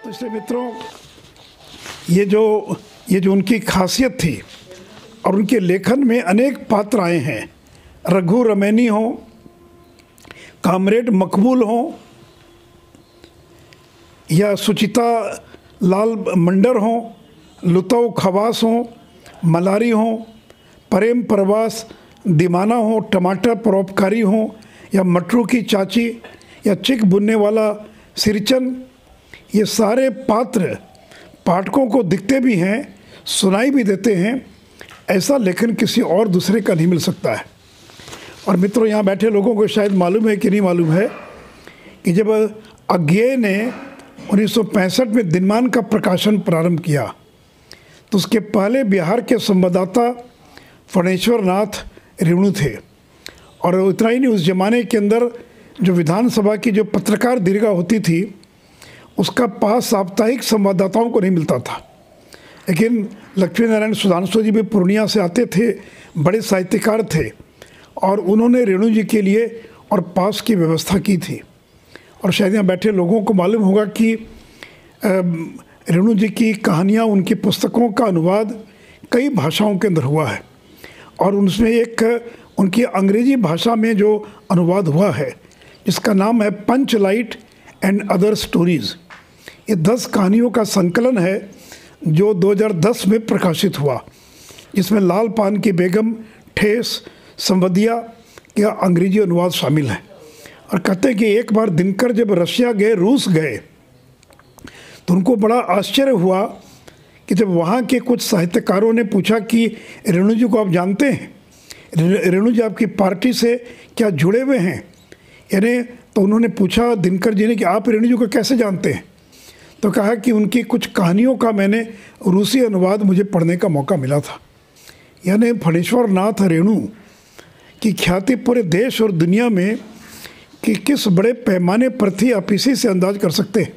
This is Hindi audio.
तो इसलिए मित्रों, ये जो उनकी खासियत थी और उनके लेखन में अनेक पात्र आए हैं, रघु रमैनी हो, कामरेड मकबूल हो, या सुचिता लाल मंडर हो, लुतौ खवास हो, मलारी हो, प्रेम प्रवास दीमाना हो, टमाटर परोपकारी हो, या मटरू की चाची, या चिक बुनने वाला सिरचन, ये सारे पात्र पाठकों को दिखते भी हैं, सुनाई भी देते हैं। ऐसा लेखन किसी और दूसरे का नहीं मिल सकता है। और मित्रों, यहाँ बैठे लोगों को शायद मालूम है कि नहीं मालूम है कि जब अज्ञेय ने 1965 में दिनमान का प्रकाशन प्रारंभ किया तो उसके पहले बिहार के संवाददाता फणेश्वर नाथ रेणु थे। और इतना ही नहीं, उस ज़माने के अंदर जो विधानसभा की जो पत्रकार दीर्घा होती थी उसका पास साप्ताहिक संवाददाताओं को नहीं मिलता था। लेकिन लक्ष्मी नारायण सुधांशु जी भी पूर्णिया से आते थे, बड़े साहित्यकार थे, और उन्होंने रेणु जी के लिए और पास की व्यवस्था की थी। और शायद यहाँ बैठे लोगों को मालूम होगा कि रेणु जी की कहानियाँ, उनकी पुस्तकों का अनुवाद कई भाषाओं के अंदर हुआ है। और उसमें एक उनकी अंग्रेजी भाषा में जो अनुवाद हुआ है जिसका नाम है पंच लाइट एंड अदर स्टोरीज़, ये 10 कहानियों का संकलन है जो 2010 में प्रकाशित हुआ, जिसमें लाल पान की बेगम, ठेस, संवदिया का अंग्रेजी अनुवाद शामिल है। और कहते हैं कि एक बार दिनकर जब रशिया गए, रूस गए, तो उनको बड़ा आश्चर्य हुआ कि जब वहाँ के कुछ साहित्यकारों ने पूछा कि रेणु जी को आप जानते हैं, रेणु जी आपकी पार्टी से क्या जुड़े हुए हैं, यानी तो उन्होंने पूछा दिनकर जी ने कि आप रेणु जी को कैसे जानते हैं। तो कहा कि उनकी कुछ कहानियों का मैंने रूसी अनुवाद मुझे पढ़ने का मौका मिला था। यानी फणेश्वर नाथ रेणु की ख्याति पूरे देश और दुनिया में कि किस बड़े पैमाने पर थी, आप इसी से अंदाज कर सकते हैं।